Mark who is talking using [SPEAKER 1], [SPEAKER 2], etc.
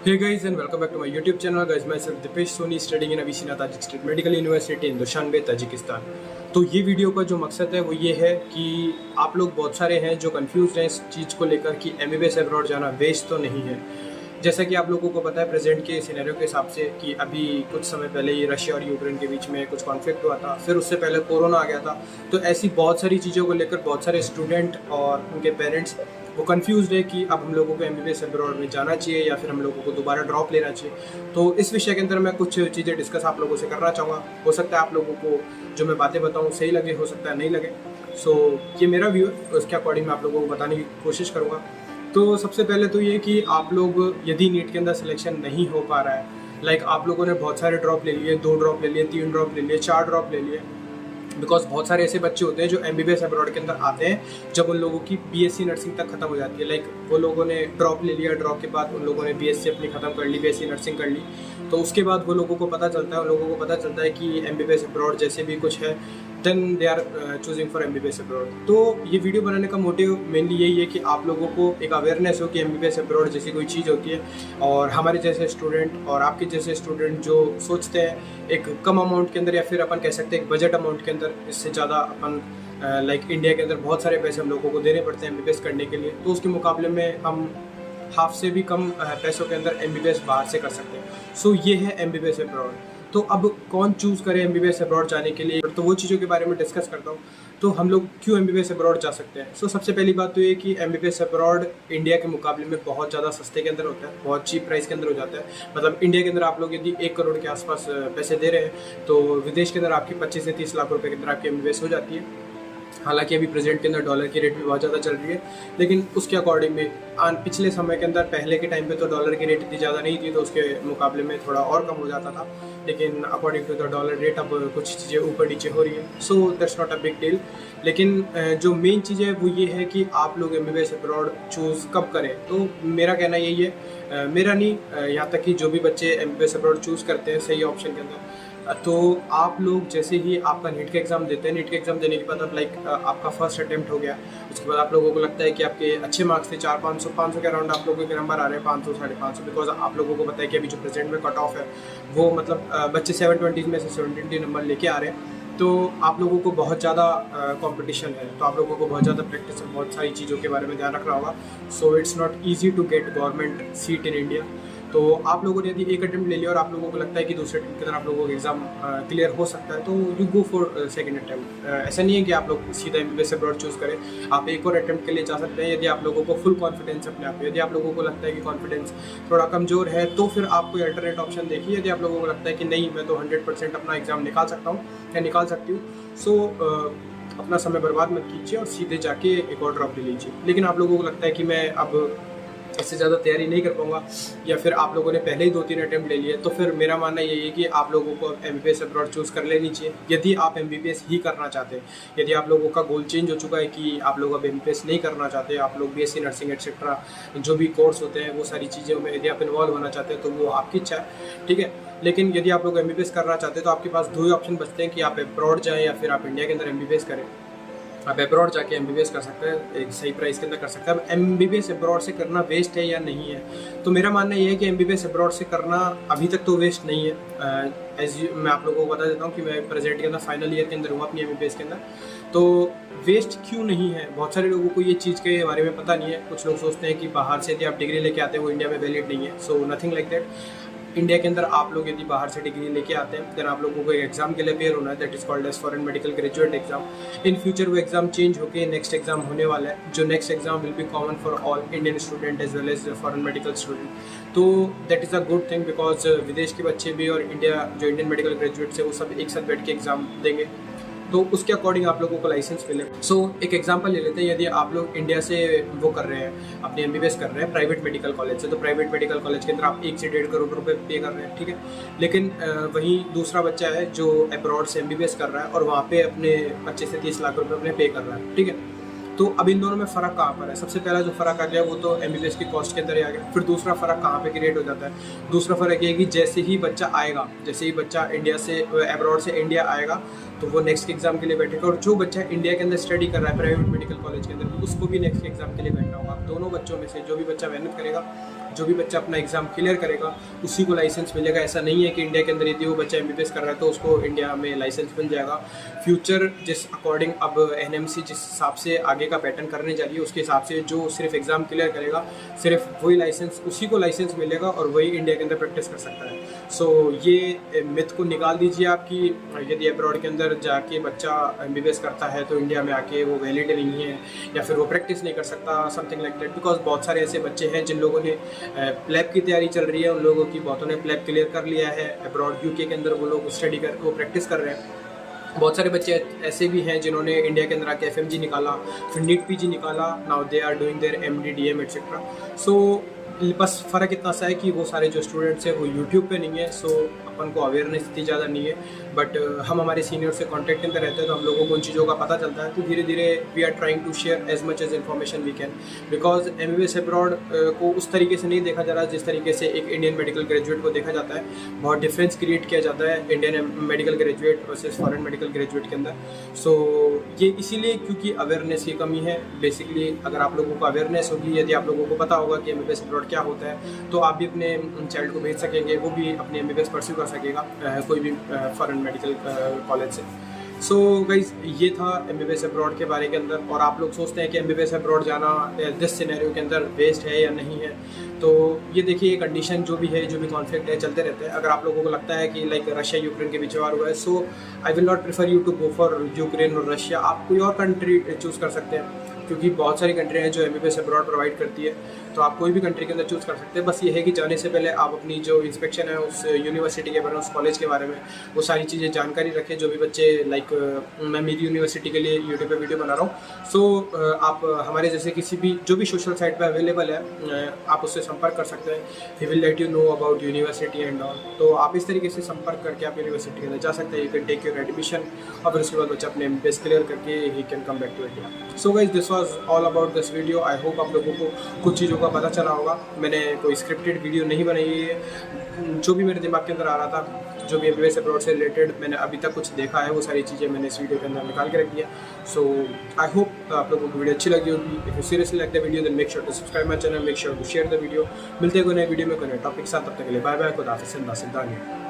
[SPEAKER 1] Hey guys and welcome back to my YouTube channel. Guys, myself Dipesh Soni studying in Avicenna Tajik State Medical University in Dushanbe, Tajikistan. तो ये video का जो मकसद है वो ये है कि आप लोग बहुत सारे हैं जो कंफ्यूज हैं इस चीज़ को लेकर कि MBBS अब्रॉड जाना वेस्ट तो नहीं है। जैसा कि आप लोगों को पता है प्रेजेंट के सिनेरियो के हिसाब से कि अभी कुछ समय पहले ही रशिया और यूक्रेन के बीच में कुछ कॉन्फ्लिक्ट हुआ था, फिर उससे पहले कोरोना आ गया था। तो ऐसी बहुत सारी चीज़ों को लेकर बहुत सारे स्टूडेंट और उनके पेरेंट्स वो कंफ्यूज है कि अब हम लोगों को MBBS अब्रॉड में जाना चाहिए या फिर हम लोगों को दोबारा ड्रॉप लेना चाहिए। तो इस विषय के अंदर मैं कुछ चीज़ें डिस्कस आप लोगों से करना चाहूँगा। हो सकता है आप लोगों को जो मैं बातें बताऊँ सही लगे, हो सकता है नहीं लगे। सो ये मेरा व्यू है, उसके अकॉर्डिंग मैं आप लोगों को बताने की कोशिश करूँगा। तो सबसे पहले तो ये कि आप लोग यदि नीट के अंदर सिलेक्शन नहीं हो पा रहा है, लाइक आप लोगों ने बहुत सारे ड्रॉप ले लिए, 2 ड्रॉप ले लिए, 3 ड्रॉप ले लिए, 4 ड्रॉप ले लिए, बिकॉज बहुत सारे ऐसे बच्चे होते हैं जो MBBS अब्रॉड के अंदर आते हैं जब उन लोगों की BSc नर्सिंग तक खत्म हो जाती है। लाइक वो लोगों ने ड्रॉप ले लिया, ड्रॉप के बाद उन लोगों ने BSc अपनी खत्म कर ली, BSc नर्सिंग कर ली, तो उसके बाद वो लोगों को पता चलता है, उन लोगों को पता चलता है कि MBBS अब्रॉड जैसे भी कुछ है, then they are choosing for MBBS abroad. तो ये वीडियो बनाने का मोटिव मेनली यही है कि आप लोगों को एक अवेयरनेस हो कि MBBS अब्रॉड जैसी कोई चीज़ होती है, और हमारे जैसे स्टूडेंट और आपके जैसे स्टूडेंट जो सोचते हैं एक कम अमाउंट के अंदर या फिर अपन कह सकते हैं एक बजट अमाउंट के अंदर, इससे ज़्यादा अपन लाइक इंडिया के अंदर बहुत सारे पैसे हम लोगों को देने पड़ते हैं MBBS करने के लिए, तो उसके मुकाबले में हम हाफ से भी कम पैसों के अंदर MBBS बाहर से कर सकते हैं। सो ये है MBBS अब्रॉड। तो अब कौन चूज़ करे MBBS अब्रॉड जाने के लिए, तो वो चीज़ों के बारे में डिस्कस करता हूँ। तो हम लोग क्यों MBBS अब्रॉड जा सकते हैं। सो सबसे पहली बात तो ये कि MBBS अब्रॉड इंडिया के मुकाबले में बहुत ज़्यादा सस्ते के अंदर होता है, बहुत चीप प्राइस के अंदर हो जाता है। मतलब इंडिया के अंदर आप लोग यदि 1 करोड़ के आसपास पैसे दे रहे हैं, तो विदेश के अंदर आपकी 25 से 30 लाख रुपये के अंदर आपकी MBBS हो जाती है। हालांकि अभी प्रेजेंट के अंदर डॉलर की रेट भी बहुत ज़्यादा चल रही है, लेकिन उसके अकॉर्डिंग में पिछले समय के अंदर पहले के टाइम पे तो डॉलर की रेट इतनी ज़्यादा नहीं थी, तो उसके मुकाबले में थोड़ा और कम हो जाता था, लेकिन according to the dollar rate अब कुछ चीज़ें ऊपर नीचे हो रही है। So that's not a big deal. लेकिन जो मेन चीज़ है वो ये है कि आप लोग MBBS अब्रॉड चूज़ कब करें। तो मेरा कहना यही है, मेरा नहीं, यहाँ तक कि जो भी बच्चे MBBS अब्रॉड चूज़ करते हैं सही ऑप्शन के अंदर, तो आप लोग जैसे ही आपका नीट का एग्ज़ाम देते हैं, नीट के एग्ज़ाम देने के बाद अब लाइक आपका फर्स्ट अटैम्प्ट हो गया, उसके बाद आप लोगों को लगता है कि आपके अच्छे मार्क्स थे, 400-500 के अराउंड आप लोगों के नंबर आ रहे हैं, 500-550, बिकॉज आप लोगों को पता है कि अभी जो प्रेजेंट में कट ऑफ है वो मतलब बच्चे 720 में से 720 नंबर लेके आ रहे हैं। तो आप लोगों को बहुत ज़्यादा कंपटीशन है, तो आप लोगों को बहुत ज़्यादा प्रैक्टिस और बहुत सारी चीज़ों के बारे में ध्यान रखना होगा। So it's not easy to get government seat in India. तो आप लोगों ने यदि एक अटेम्प्ट ले लिया और आप लोगों को लगता है कि दूसरे अटेम्प्ट के अंदर आप लोगों का एग्जाम क्लियर हो सकता है, तो you go for second attempt. ऐसा नहीं है कि आप लोग सीधा MBBS अब्रॉड चूज़ करें, आप एक और अटेम्प्ट के लिए जा सकते हैं यदि आप लोगों को फुल कॉन्फिडेंस अपने आप पे। यदि आप लोगों को लगता है कि कॉन्फिडेंस थोड़ा कमज़ोर है, तो फिर आप कोई अल्टरनेट ऑप्शन देखिए। यदि आप लोगों को लगता है कि नहीं, मैं तो 100% अपना एग्ज़ाम निकाल सकता हूँ या निकाल सकती हूँ, सो अपना समय बर्बाद मत कीजिए और सीधे जाके एक और ड्रॉप ले लीजिए। लेकिन आप लोगों को लगता है कि मैं अब इससे ज़्यादा तैयारी नहीं कर पाऊँगा, या फिर आप लोगों ने पहले ही 2-3 अटैम्प्ट ले लिए, तो फिर मेरा मानना यही है कि आप लोगों को MBBS अब्रॉड चूज़ कर लेनी चाहिए यदि आप MBBS ही करना चाहते हैं। यदि आप लोगों का गोल चेंज हो चुका है कि आप लोग अब MBBS नहीं करना चाहते, आप लोग BSc नर्सिंग एटसेट्रा जो भी कोर्स होते हैं वो सारी चीज़ों में यदि आप इन्वॉल्व होना चाहते हैं, तो वो आपकी इच्छा है, ठीक है। लेकिन यदि आप लोग MBBS करना चाहते हैं तो आपके पास 2 ही ऑप्शन बचते हैं कि आप अब्रॉड जाएँ या फिर आप इंडिया के अंदर MBBS करें। आप अब्रॉड जाके MBBS कर सकते हैं, एक सही प्राइस के अंदर कर सकते हैं। अब MBBS अब्रॉड से करना वेस्ट है या नहीं है, तो मेरा मानना ये है कि MBBS अब्रॉड से करना अभी तक तो वेस्ट नहीं है। मैं आप लोगों को बता देता हूँ कि मैं प्रेजेंट के अंदर फाइनल ईयर के अंदर हूँ अपनी MBBS के अंदर, तो वेस्ट क्यों नहीं है। बहुत सारे लोगों को ये चीज़ के बारे में पता नहीं है। कुछ लोग सोचते हैं कि बाहर से यदि आप डिग्री लेके आते हैं वो इंडिया में वैलिड नहीं है। So nothing like that. India के अंदर आप लोग यदि बाहर से डिग्री लेके आते हैं, देन आप लोगों को एक एग्जाम के लिए अपेयर होना है, that is called as foreign medical graduate exam. In future वो एग्जाम चेंज होकर नेक्स्ट एग्जाम होने वाला है, जो next exam will be common for all Indian student as well as foreign medical student. तो that is a good thing, because विदेश के बच्चे भी और इंडिया जो इंडियन मेडिकल ग्रेजुएट्स है वो सब एक साथ बैठ के एग्जाम देंगे, तो उसके अकॉर्डिंग आप लोगों को लाइसेंस मिले। सो एक एग्जांपल ले लेते हैं, यदि आप लोग इंडिया से वो कर रहे हैं, अपनी MBBS कर रहे हैं प्राइवेट मेडिकल कॉलेज से, तो प्राइवेट मेडिकल कॉलेज के अंदर आप 1 से 1.5 करोड़ रुपए पे कर रहे हैं, ठीक है। लेकिन वहीं दूसरा बच्चा है जो अब्रॉड से MBBS कर रहा है और वहाँ पे अपने 25 से 30 लाख रुपये अपने पे कर रहा है, ठीक है। तो अब इन दोनों में फ़र्क कहाँ पर है। सबसे पहला जो फ़र्क आ गया वो तो MBBS की कॉस्ट के अंदर ही आ गया। फिर दूसरा फ़र्क कहाँ पे क्रिएट हो जाता है। दूसरा फ़र्क ये है कि जैसे ही बच्चा आएगा, जैसे ही बच्चा इंडिया से अब्रॉड से इंडिया आएगा, तो वो नेक्स्ट एग्जाम के लिए बैठेगा, और जो बच्चा इंडिया के अंदर स्टडी कर रहा है प्राइवेट मेडिकल कॉलेज के अंदर, उसको भी नेक्स्ट एग्जाम के लिए बैठना होगा। दोनों बच्चों में से जो भी बच्चा मेहनत करेगा जो भी बच्चा अपना एग्ज़ाम क्लियर करेगा उसी को लाइसेंस मिलेगा। ऐसा नहीं है कि इंडिया के अंदर यदि वो बच्चा MBBS कर रहा है तो उसको इंडिया में लाइसेंस मिल जाएगा। फ्यूचर जिस अकॉर्डिंग अब NMC जिस हिसाब से आगे का पैटर्न करने जा रही है उसके हिसाब से जो सिर्फ एग्ज़ाम क्लियर करेगा सिर्फ वही लाइसेंस, उसी को लाइसेंस मिलेगा और वही इंडिया के अंदर प्रैक्टिस कर सकता है। सो ये मिथ को निकाल दीजिए आपकी, यदि अब्रॉड के अंदर जाके बच्चा MBBS करता है तो इंडिया में आके वो वैलिड नहीं है या फिर वो प्रैक्टिस नहीं कर सकता, समथिंग लाइक दैट। बिकॉज बहुत सारे ऐसे बच्चे हैं जिन लोगों ने प्लेब की तैयारी चल रही है, उन लोगों की बहुतों ने प्लेब क्लियर कर लिया है अब्रॉड UK के अंदर, वो लोग स्टडी कर वो प्रैक्टिस कर रहे हैं। बहुत सारे बच्चे ऐसे भी हैं जिन्होंने इंडिया के अंदर आके FMG निकाला, फिर नीट PG निकाला, now they are doing their MD DM etcetera. So बस फ़र्क इतना सा है कि वो सारे जो स्टूडेंट्स हैं वो यूट्यूब पे नहीं है, सो अपन को अवेयरनेस इतनी ज़्यादा नहीं है। बट हम हमारे सीनियर से कांटेक्ट के अंदर रहते हैं तो हम लोगों को उन चीज़ों का पता चलता है। तो धीरे धीरे we are trying to share as much as information we can, because MBBS abroad को उस तरीके से नहीं देखा जा रहा जिस तरीके से एक इंडियन मेडिकल ग्रेजुएट को देखा जाता है। बहुत डिफरेंस क्रिएट किया जाता है Indian medical graduate versus foreign medical graduate के अंदर। सो ये इसीलिए क्योंकि अवेयरनेस की कमी है बेसिकली। अगर आप लोगों को अवेयरनेस होगी, यदि आप लोगों को पता होगा कि MBBS अब्रॉड क्या होता है, तो आप भी अपने चाइल्ड को भेज सकेंगे, वो भी अपने MBBS परस्यू कर सकेगा कोई भी फॉरेन मेडिकल कॉलेज से। सो गाइज ये था MBBS अब्रॉड के बारे के अंदर। और आप लोग सोचते हैं कि MBBS अब्रॉड जाना दिस सिनेरियो के अंदर वेस्ट है या नहीं है, तो ये देखिए ये कंडीशन जो भी है, जो भी कॉन्फ्लिक्ट है चलते रहते हैं। अगर आप लोगों को लगता है कि लाइक रशिया यूक्रेन के बीच वार हुआ है, so I will not prefer you to go for Ukraine और रशिया। आप कोई और कंट्री चूज़ कर सकते हैं क्योंकि बहुत सारी कंट्री हैं जो MBBS अब्रॉड प्रोवाइड करती है, तो आप कोई भी कंट्री के अंदर चूज़ कर सकते हैं। बस ये है कि जाने से पहले आप अपनी जो इंस्पेक्शन है उस यूनिवर्सिटी के बारे में, उस कॉलेज के बारे में, वो सारी चीज़ें जानकारी रखें। जो भी बच्चे लाइक मैं मेरी यूनिवर्सिटी के लिए यूट्यूब पे वीडियो बना रहा हूँ, सो आप हमारे जैसे किसी भी जो भी सोशल साइट पर अवेलेबल है आप उससे संपर्क कर सकते हैं। He will let you know about university and all. तो आप इस तरीके से संपर्क करके आप यूनिवर्सिटी के अंदर जा सकते हैं। You can take your admission और फिर उसके बाद बच्चा अपने MBBS क्लियर करके ही can come back to India. So guys this was all about this video. I hope आप लोगों को कुछ चीज़ों का पता चला होगा। मैंने कोई स्क्रिप्टेड वीडियो नहीं बनाई है, जो भी मेरे दिमाग के अंदर आ रहा था, जो भी MBBS अब्रॉड से रिलेटेड मैंने अभी तक कुछ देखा है, वो सारी चीज़ें मैंने इस वीडियो के अंदर निकाल के रख दिया। सो आई होप आप लोगों को वीडियो अच्छी लगी होगी। If you seriously like the video then make sure to subscribe my channel, make sure to share the video. मिलते हैं कोई नए वीडियो में कोई नए टॉपिक के साथ, तब तक के लिए बाय बाय, खुदा हाफिज़, जिंदा।